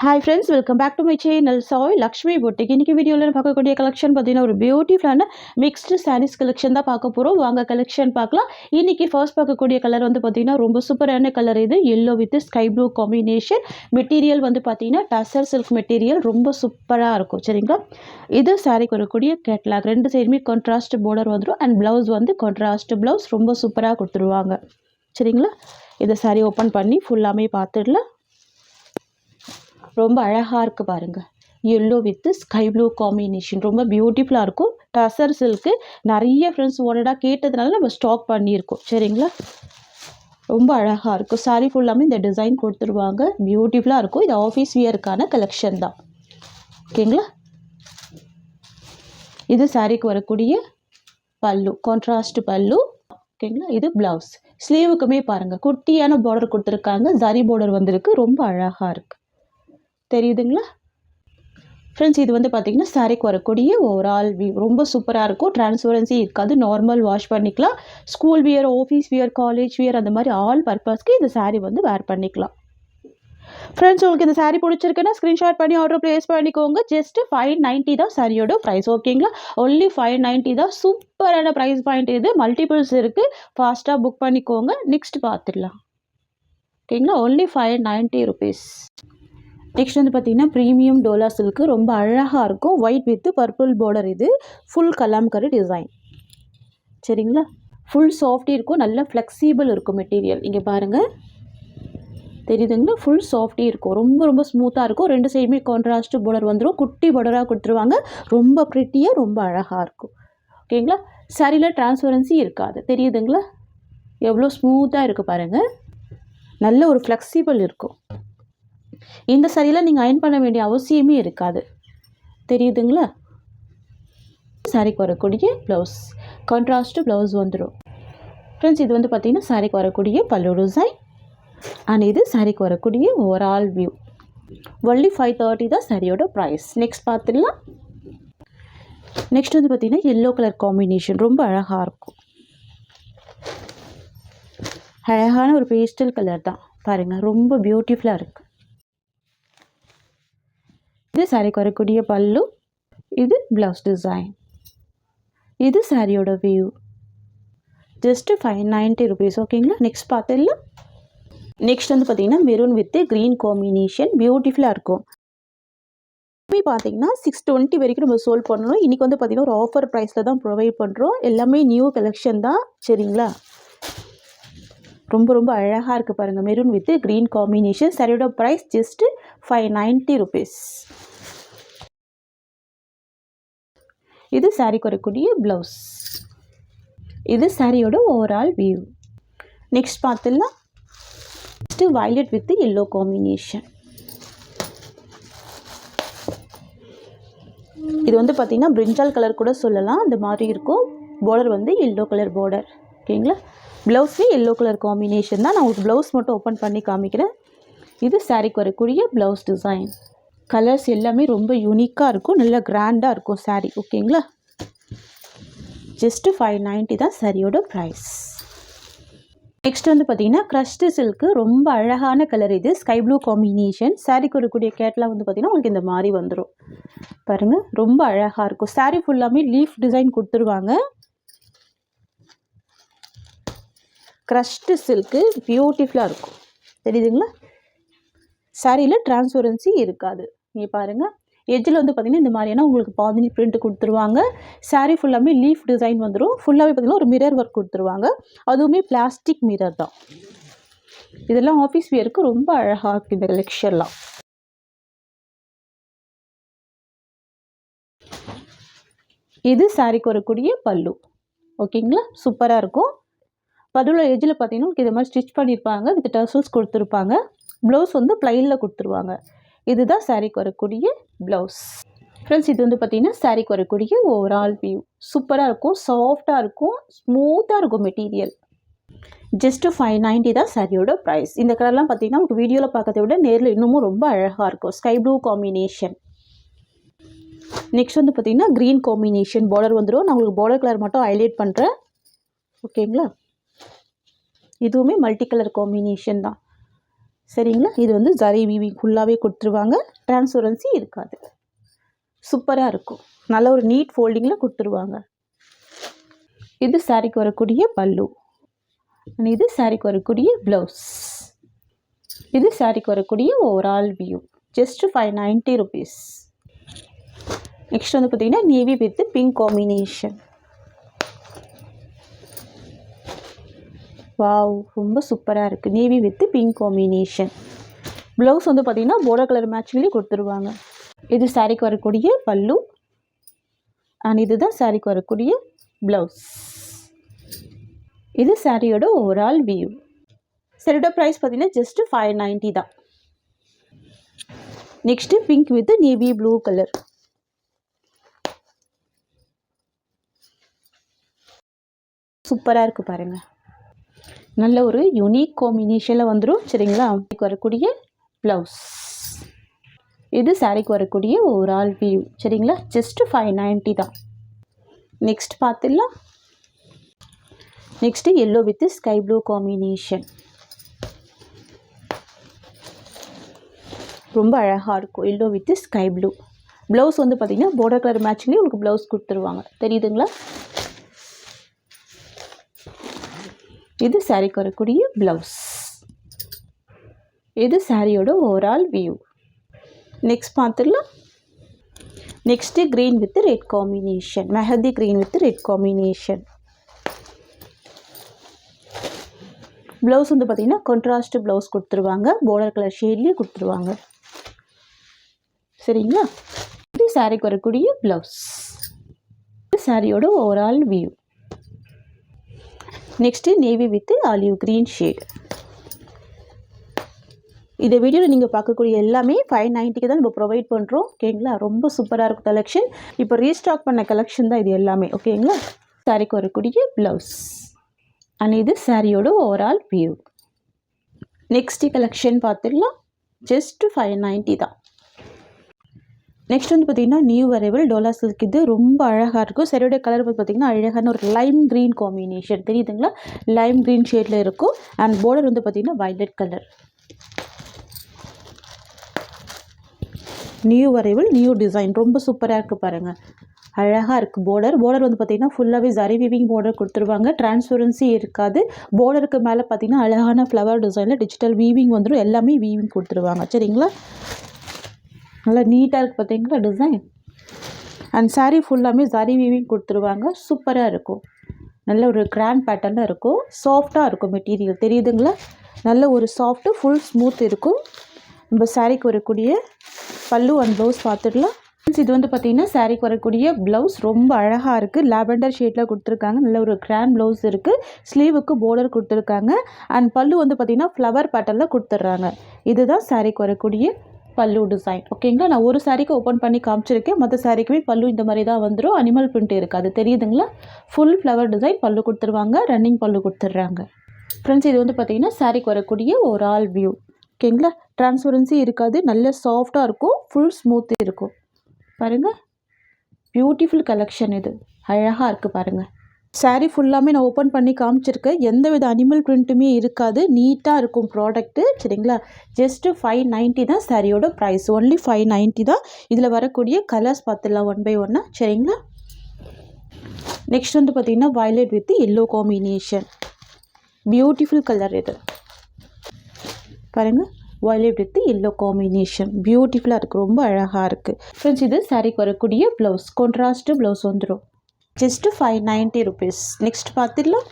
Hi friends, welcome back to my channel. Soy Lakshmi Boutique. இன்னைக்கு வீடியோல பார்க்கக்கூடிய collection பார்த்தீங்கன்னா ஒரு பியூட்டிஃபுல்லான மிக்ஸ்டு சாரீஸ் கலெக்ஷன் தான் பார்க்க போறோம். வாங்க கலெக்ஷன் பார்க்கலாம். இன்னைக்கு ஃபர்ஸ்ட் பார்க்கக்கூடிய கலர் வந்து பார்த்தீங்கன்னா ரொம்ப சூப்பரான கலர் இது. yellow with sky blue combination. Material வந்து பார்த்தீங்கன்னா டசர் சில்க் மெட்டீரியல் ரொம்ப சூப்பரா இருக்கும். சரிங்களா? இது சாரீக்கு வரக்கூடிய கேட்லாக். ரெண்டு சைடுமே கான்ட்ராஸ்ட் பார்டர் வந்துரும் அண்ட் ப்ளவுஸ் வந்து கான்ட்ராஸ்ட் ப்ளவுஸ் ரொம்ப சூப்பரா கொடுத்துருவாங்க. சரிங்களா? இந்த சாரீ ஓப்பன் பண்ணி ஃபுல்லாமே பார்த்துடலாம். ரொம்ப அழகாக இருக்குது பாருங்கள். Yellow with sky blue combination ரொம்ப பியூட்டிஃபுல்லாக இருக்கும். டசர் சில்க்கு நிறைய ஃப்ரெண்ட்ஸ் ஓனடாக கேட்டதுனால நம்ம ஸ்டாக் பண்ணியிருக்கோம். சரிங்களா? ரொம்ப அழகாக இருக்கும். சாரீ ஃபுல்லாமே இந்த டிசைன் கொடுத்துருவாங்க. பியூட்டிஃபுல்லாக இருக்கும். இது ஆஃபீஸ் வியருக்கான கலெக்ஷன் தான். ஓகேங்களா? இது சாரீக்கு வரக்கூடிய பல்லு, கான்ட்ராஸ்ட் பல்லு. ஓகேங்களா? இது ப்ளவுஸ். ஸ்லீவுக்குமே பாருங்கள் குட்டியான பார்டர் கொடுத்துருக்காங்க. ஜரி பார்டர் வந்திருக்கு. ரொம்ப அழகாக இருக்குது. தெரியுதுங்களா ஃப்ரெண்ட்ஸ்? இது வந்து பார்த்தீங்கன்னா சாரீக்கு வரக்கூடிய ஓவரால் வியூ ரொம்ப சூப்பராக இருக்கும். டிரான்ஸ்பரன்சி இருக்காது. நார்மல் வாஷ் பண்ணிக்கலாம். School wear, office wear, college wear அந்த மாதிரி ஆல் பர்பஸ்க்கு இந்த சாரீ வந்து வேர் பண்ணிக்கலாம். ஃப்ரெண்ட்ஸ், உங்களுக்கு இந்த சாரீ பிடிச்சிருக்குன்னா ஸ்க்ரீன்ஷாட் பண்ணி ஆர்டர் ப்ளேஸ் பண்ணிக்கோங்க. ஜஸ்ட் 590 தான் சாரியோட ப்ரைஸ். ஓகேங்களா? ஒன்லி 590 தான். சூப்பரான ப்ரைஸ் பாயிண்ட் இது. மல்டிபிள்ஸ் இருக்குது. ஃபாஸ்ட்டாக புக் பண்ணிக்கோங்க. நெக்ஸ்ட் பார்த்துடலாம். ஓகேங்களா? Only 590 rupees. நெக்ஸ்ட் வந்து பார்த்தீங்கன்னா ப்ரீமியம் டோலா சில்க்கு ரொம்ப அழகாக இருக்கும். White with purple border. இது ஃபுல் கலாம்கரி டிசைன். சரிங்களா? ஃபுல் சாஃப்டி இருக்கும். நல்ல ஃப்ளெக்சிபிள் இருக்கும் மெட்டீரியல். இங்கே பாருங்கள், தெரியுதுங்களா? ஃபுல் சாஃப்டி இருக்கும். ரொம்ப ரொம்ப ஸ்மூத்தாக இருக்கும். ரெண்டு சைடுமே கான்ட்ராஸ்ட் பார்டர் வந்துடும். குட்டி பார்டராக கொடுத்துருவாங்க. ரொம்ப ப்ரிட்டியாக ரொம்ப அழகாக இருக்கும். ஓகேங்களா? சாரியில் டிரான்ஸ்பரன்சி இருக்காது. தெரியுதுங்களா? எவ்வளோ ஸ்மூத்தாக இருக்குது பாருங்கள். நல்ல ஒரு ஃப்ளெக்சிபிள் இருக்கும். இந்த சாரியில் நீங்கள் அயர்ன் பண்ண வேண்டிய அவசியமே இருக்காது. தெரியுதுங்களா? சாரிக்கு வரக்கூடிய ப்ளவுஸ் கான்ட்ராஸ்ட் ப்ளவுஸ் வந்துடும். ஃப்ரெண்ட்ஸ், இது வந்து பார்த்தீங்கன்னா சாரிக்கு வரக்கூடிய பல்லு டிசைன் அண்ட் இது சாரிக்கு வரக்கூடிய ஓவரால் வியூ. ஒன்லி 530 தான் சாரியோட ப்ரைஸ். நெக்ஸ்ட் பார்த்துடலாம். நெக்ஸ்ட் வந்து பார்த்தீங்கன்னா எல்லோ கலர் காம்பினேஷன் ரொம்ப அழகாக இருக்கும். அழகான ஒரு பேஸ்டல் கலர் தான் பாருங்கள். ரொம்ப பியூட்டிஃபுல்லாக இருக்குது. இது சாரிக்கு வரக்கூடிய பல்லு. இது ப்ளவுஸ் டிசைன். இது சாரியோட வியூ. Just 590 rupees. ஓகேங்களா? நெக்ஸ்ட் பார்த்துடலாம். நெக்ஸ்ட் வந்து பார்த்தீங்கன்னா மெரூன் வித் க்ரீன் காம்பினேஷன் பியூட்டிஃபுல்லாக இருக்கும். பார்த்தீங்கன்னா 620 வரைக்கும் நம்ம சோல்ட் பண்ணணும். இன்றைக்கி வந்து பார்த்தீங்கன்னா ஒரு ஆஃபர் ப்ரைஸில் தான் ப்ரொவைட் பண்ணுறோம். எல்லாமே நியூ கலெக்ஷன் தான். சரிங்களா? ரொம்ப ரொம்ப அழகாக இருக்குது பாருங்கள். Maroon with green combination. சாரியோட ப்ரைஸ் ஜஸ்ட் 590 ருபீஸ். இது சாரிக்கு வரக்கூடிய ப்ளவுஸ். இது சாரியோட ஓவரால் வியூ. நெக்ஸ்ட் பார்த்துடலாம். Next violet with yellow combination. இது வந்து பார்த்திங்கன்னா பிரிஞ்சால் கலர் கூட சொல்லலாம். அந்த மாதிரி இருக்கும். பார்டர் வந்து எல்லோ கலர் பார்டர். ஓகேங்களா? ப்ளவுஸே எல்லோ கலர் காம்பினேஷன் தான். நான் உங்களுக்கு ப்ளவுஸ் மட்டும் ஓப்பன் பண்ணி காமிக்கிறேன். இது சாரிக்கு வரக்கூடிய ப்ளவுஸ் டிசைன். கலர்ஸ் எல்லாமே ரொம்ப யூனிக்காக இருக்கும். நல்லா கிராண்டாக இருக்கும் சாரீ. ஓகேங்களா? ஜஸ்ட்டு 590 தான் சாரியோட ப்ரைஸ். நெக்ஸ்ட் வந்து பார்த்தீங்கன்னா க்ரஷ்டு சில்க்கு ரொம்ப அழகான கலர். இது ஸ்கை ப்ளூ காம்பினேஷன். சாரீக்கு வரக்கூடிய கேட்லாம் வந்து பார்த்திங்கன்னா உங்களுக்கு இந்த மாதிரி வந்துடும் பாருங்கள். ரொம்ப அழகாக இருக்கும். சாரீ ஃபுல்லாமே லீஃப் டிசைன் கொடுத்துருவாங்க. க்ரஷ்டு சில்க்கு பியூட்டிஃபுல்லாக இருக்கும். தெரியுதுங்களா? சாரியில் டிரான்ஸ்பரன்சி இருக்காது. நீங்கள் பாருங்கள், எஜ்ஜில் வந்து பார்த்திங்கன்னா இந்த மாதிரியான உங்களுக்கு பாதினி பிரிண்ட் கொடுத்துருவாங்க. சாரீ ஃபுல்லாமே லீஃப் டிசைன் வந்துடும். ஃபுல்லாகவே பார்த்திங்கன்னா ஒரு மிரர் ஒர்க் கொடுத்துருவாங்க. அதுவுமே பிளாஸ்டிக் மிரர் தான். இதெல்லாம் ஆஃபீஸ் வியருக்கு ரொம்ப அழகாக இருக்குது இந்த கலெக்ஷன்லாம். இது சாரிக்கு வரக்கூடிய பல்லு. ஓகேங்களா? சூப்பராக இருக்கும். பல்லுல எஜ்ஜில் பார்த்தீங்கன்னா இது மாதிரி ஸ்டிச் பண்ணியிருப்பாங்க. வித் டர்சல்ஸ் கொடுத்துருப்பாங்க. ப்ளவுஸ் வந்து ப்ளைனில் கொடுத்துருவாங்க. இதுதான் சாரிக்கு வரக்கூடிய ப்ளவுஸ். ஃப்ரெண்ட்ஸ், இது வந்து பார்த்திங்கன்னா சாரிக்கு வரக்கூடிய ஓவரால் வியூ. சூப்பராக இருக்கும். சாஃப்டாக இருக்கும். ஸ்மூத்தாக இருக்கும் மெட்டீரியல். ஜஸ்ட்டு 590 தான் சாரியோட ப்ரைஸ். இந்த கலர்லாம் பார்த்திங்கன்னா உங்களுக்கு வீடியோவில் பார்க்கறத விட நேரில் இன்னமும் ரொம்ப அழகாக இருக்கும். Sky blue combination. நெக்ஸ்ட் வந்து பார்த்திங்கன்னா க்ரீன் காம்பினேஷன் பார்டர் வந்துடும். நான் உங்களுக்கு பார்டர் கலர் மட்டும் ஹைலைட் பண்ணுறேன். ஓகேங்களா? இதுவுமே மல்டி கலர் காம்பினேஷன் தான். சரிங்களா. இது வந்து ஜரி வீவிங் ஃபுல்லாகவே கொடுத்துருவாங்க, டிரான்ஸ்பரன்சி இருக்காது, சூப்பராக இருக்கும். நல்ல ஒரு நீட் ஃபோல்டிங்கில் கொடுத்துருவாங்க. இது சாரிக்கு வரக்கூடிய பல்லு, இது சாரிக்கு வரக்கூடிய ப்ளவுஸ், இது சாரிக்கு வரக்கூடிய overall view. Just 590 rupees. Next வந்து பார்த்தீங்கன்னா navy with pink combination. Wow, ரொம்ப சூப்பராக இருக்குது. Navy with pink combination. Blouse வந்து பார்த்தீங்கன்னா border கலர் மேட்சிங்லேயே கொடுத்துருவாங்க. இது சாரிக்கு வரக்கூடிய பல்லு அண்ட் இதுதான் சாரிக்கு வரக்கூடிய ப்ளவுஸ். இது சாரியோட ஓவரால் வியூ. சரியோட ப்ரைஸ் பார்த்தீங்கன்னா ஜஸ்ட் 590 தான். Next pink with navy blue colour. சூப்பராக இருக்குது பாருங்கள். நல்ல ஒரு யூனிக் காம்பினேஷனில் வந்துடும். சரிங்களா. வரக்கூடிய ப்ளவுஸ், இது சாரிக்கு வரக்கூடிய ஓவரால் வியூ. சரிங்களா. ஜஸ்ட் 590 தான். நெக்ஸ்ட் பார்த்துடலாம். Next yellow with sky blue combination. ரொம்ப அழகாக இருக்கும். Yellow with sky blue. Blouse வந்து பார்த்திங்கன்னா border கலர் மேட்சிங்லேயே உங்களுக்கு ப்ளவுஸ் கொடுத்துருவாங்க. தெரியுதுங்களா. இது சாரிக்கு வரக்கூடிய ப்ளவுஸ், இது சாரியோட ஓவரால் வியூ. நெக்ஸ்ட் பார்த்துடலாம். Next green with red combination, mehndi green with red combination. Blouse வந்து பார்த்திங்கன்னா கான்ட்ராஸ்ட் ப்ளவுஸ் கொடுத்துருவாங்க, border கலர் ஷேட்லேயே கொடுத்துருவாங்க. சரிங்களா. இது சாரிக்கு வரக்கூடிய ப்ளவுஸ், இது சாரியோட overall view. Next navy with olive green shade. இந்த வீடியோவில் நீங்கள் பார்க்கக்கூடிய எல்லாமே 590க்கு தான் நம்ம ப்ரொவைட் பண்ணுறோம். ஓகேங்களா. ரொம்ப சூப்பராக இருக்கும் கலெக்ஷன். இப்போ ரீஸ்டாக் பண்ண கலெக்ஷன் தான் இது எல்லாமே. ஓகேங்களா. சாரிக்கு வரக்கூடிய ப்ளவுஸ் அண்ட் இது சாரியோட ஓவரால் வியூ. நெக்ஸ்ட் கலெக்ஷன் பார்த்துடலாம். ஜஸ்ட் 590 தான். நெக்ஸ்ட் வந்து பார்த்திங்கன்னா நியூ அரைவல் டோலா சில்க். இது ரொம்ப அழகாக இருக்கும். சரியோட கலர் பார்த்திங்கன்னா அழகான ஒரு லைம் க்ரீன் காம்பினேஷன். தெரியுதுங்களா. லைம் க்ரீன் ஷேடில் இருக்கும் அண்ட் border வந்து பார்த்திங்கன்னா violet colour. New arrival, new design, ரொம்ப சூப்பராக இருக்குது பாருங்கள். அழகாக இருக்குது. border வந்து பார்த்திங்கன்னா ஃபுல்லாகவே ஜரி வீவிங் border கொடுத்துருவாங்க. டிரான்ஸ்பரன்சி இருக்காது. borderக்கு மேலே பார்த்திங்கன்னா அழகான ஃப்ளவர் டிசைனில் டிஜிட்டல் வீவிங் வந்துடும். எல்லாமே வீவிங் கொடுத்துருவாங்க. சரிங்களா. நல்லா நீட்டாக இருக்குது பார்த்தீங்களா டிசைன். அண்ட் சாரீ ஃபுல்லாமே ஜரி வீவிங் கொடுத்துருவாங்க. சூப்பராக இருக்கும். நல்ல ஒரு கிராண்ட் பேட்டர்னில் இருக்கும். சாஃப்டாக இருக்கும் மெட்டீரியல். தெரியுதுங்களா. நல்ல ஒரு சாஃப்ட்டு ஃபுல் ஸ்மூத் இருக்கும். நம்ம சாரீக்கு வரக்கூடிய பல்லு அண்ட் ப்ளவுஸ் பார்த்துடலாம். இது வந்து பார்த்திங்கன்னா சாரீக்கு வரக்கூடிய ப்ளவுஸ் ரொம்ப அழகாக இருக்குது. லாவெண்டர் ஷேடில் கொடுத்துருக்காங்க. நல்ல ஒரு கிராண்ட் ப்ளவுஸ் இருக்குது. ஸ்லீவுக்கு border கொடுத்துருக்காங்க அண்ட் பல்லு வந்து பார்த்திங்கன்னா ஃப்ளவர் பேட்டர்னில் கொடுத்துட்றாங்க. இதுதான் சாரீக்கு வரக்கூடிய பல்லு டிசைன். ஓகேங்களா. நான் ஒரு சாரீக்கு ஓப்பன் பண்ணி காமிச்சிருக்கேன். மற்ற சாரீக்குமே பல்லு இந்த மாதிரி தான் வந்துடும். அனிமல் பிரிண்ட் இருக்காது. தெரியுதுங்களா. ஃபுல் ஃப்ளவர் டிசைன் பல்லு கொடுத்துருவாங்க. ரன்னிங் பல்லு கொடுத்துட்றாங்க. ஃப்ரெண்ட்ஸ் இது வந்து பார்த்திங்கன்னா சாரீக்கு வரக்கூடிய ஒரு ஆல் வியூ. ஓகேங்களா. டிரான்ஸ்பரன்சி இருக்காது. நல்ல சாஃப்டாக இருக்கும். ஃபுல் ஸ்மூத் இருக்கும். பாருங்கள். Beautiful collection. இது அழகாக இருக்குது பாருங்கள். சாரீ ஃபுல்லாமே நான் ஓப்பன் பண்ணி காமிச்சிருக்கேன். எந்த வித அனிமல் பிரிண்ட்டுமே இருக்காது. நீட்டாக இருக்கும் ப்ராடக்ட்டு. சரிங்களா. ஜஸ்ட்டு 590 தான் சாரியோட ப்ரைஸ். ஒன்லி 590 தான். இதில் வரக்கூடிய கலர்ஸ் பார்த்துடலாம் ஒன் பை ஒன்னாக. சரிங்களா. நெக்ஸ்ட் வந்து பார்த்திங்கன்னா violet with yellow combination. Beautiful colour இது பாருங்கள். வயலட் வித் எல்லோ காம்பினேஷன் பியூட்டிஃபுல்லாக இருக்குது. ரொம்ப அழகாக இருக்குது. ஃப்ரெண்ட்ஸ் இது சாரீக்கு வரக்கூடிய ப்ளவுஸ். கான்ட்ராஸ்ட்டு ப்ளவுஸ் வந்துடும். Just 590 rupees. நெக்ஸ்ட் பார்த்துடலாம்.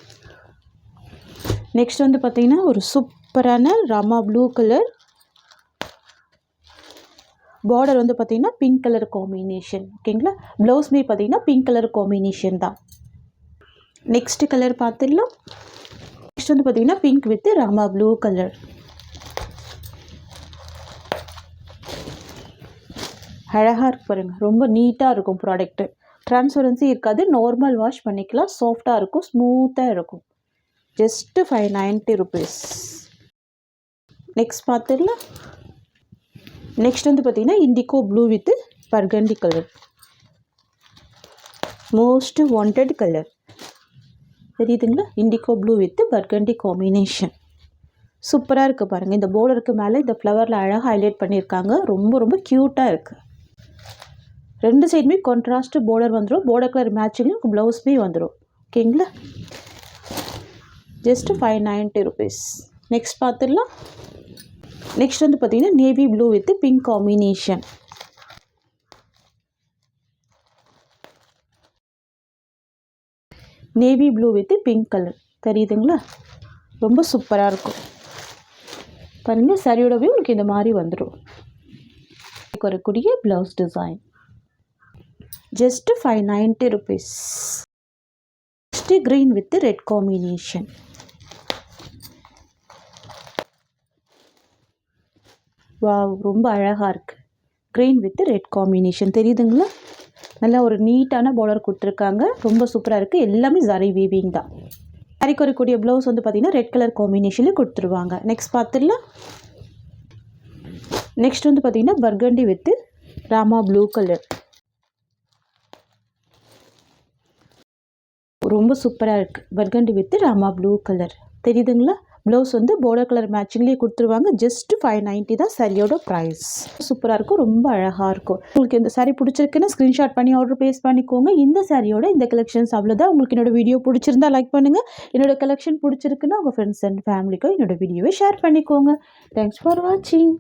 நெக்ஸ்ட் வந்து பார்த்திங்கன்னா ஒரு சூப்பரான ராமா ப்ளூ கலர். border வந்து பார்த்திங்கன்னா பிங்க் கலர் காம்பினேஷன். ஓகேங்களா. ப்ளவுஸ்மே பார்த்திங்கன்னா பிங்க் கலர் காம்பினேஷன் தான். நெக்ஸ்ட் கலர் பார்த்துடலாம். நெக்ஸ்ட் வந்து பார்த்திங்கன்னா pink with Rama blue colour. அழகாக இருக்கு பாருங்கள். ரொம்ப நீட்டாக இருக்கும் ப்ராடக்ட்டு. டிரான்ஸ்பரன்சி இருக்காது. நார்மல் வாஷ் பண்ணிக்கலாம். சாஃப்டாக இருக்கும். ஸ்மூத்தாக இருக்கும். Just 590 rupees. நெக்ஸ்ட் பார்த்துடலாம். நெக்ஸ்ட் வந்து பார்த்திங்கன்னா indigo blue with burgundy colour. Most wanted colour. தெரியுதுங்களா. Indigo blue with burgundy combination. சூப்பராக இருக்குது பாருங்கள். இந்த borderக்கு மேலே இந்த ஃப்ளவரில் அழகாக ஹைலைட் பண்ணியிருக்காங்க. ரொம்ப ரொம்ப க்யூட்டாக இருக்குது. 2 சைடுமே கான்ட்ராஸ்ட் border வந்துடும். border கலர் மேட்சிங்கும் ப்ளவுஸுமே வந்துடும். ஓகேங்களா? Just 590 rupees. நெக்ஸ்ட் பார்த்துடலாம். நெக்ஸ்ட் வந்து பார்த்தீங்கன்னா navy blue with pink combination. Navy blue with pink colour தெரியுதுங்களா? ரொம்ப சூப்பராக இருக்கும் பாருங்கள். சரியோடவே உங்களுக்கு இந்த மாதிரி வந்துடும். வரக்கூடிய blouse design just 590 rupees. Next green with red combination. Wow, ரொம்ப அழகாக இருக்குது. க்ரீன் வித் ரெட் காம்பினேஷன் தெரியுதுங்களா? நல்லா ஒரு நீட்டான பார்டர் கொடுத்துருக்காங்க. ரொம்ப சூப்பராக இருக்குது. எல்லாமே ஜரி வீவிங் தான். சாரிக்கு வரக்கூடிய ப்ளவுஸ் வந்து பார்த்திங்கன்னா ரெட் கலர் காம்பினேஷனில் கொடுத்துருவாங்க. நெக்ஸ்ட் பார்த்துடலாம். நெக்ஸ்ட் வந்து பார்த்திங்கன்னா burgundy with Rama blue colour. ரொம்ப சூப்பராக இருக்குது. Burgundy with Rama blue colour தெரியுதுங்களா? ப்ளவுஸ் வந்து border கலர் மேட்சிங்லேயே கொடுத்துருவாங்க. ஜஸ்ட்டு 590 தான் சரியோட ப்ரைஸ். சூப்பராக இருக்கும். ரொம்ப அழகாக இருக்கும். உங்களுக்கு இந்த சாரீ பிடிச்சிருக்குன்னா ஸ்க்ரீன்ஷாட் பண்ணி ஆர்டர் ப்ளேஸ் பண்ணிக்கோங்க. இந்த சாரியோட இந்த கலெக்ஷன்ஸ் அவ்வளோதான். உங்களுக்கு என்னோட வீடியோ பிடிச்சிருந்தா லைக் பண்ணுங்கள். என்னோட கலெக்ஷன் பிடிச்சிருக்குன்னா உங்கள் ஃப்ரெண்ட்ஸ் அண்ட் ஃபேமிலிக்கும் என்னோட வீடியோவை ஷேர் பண்ணிக்கோங்க. தேங்க்ஸ் ஃபார் வாட்சிங்.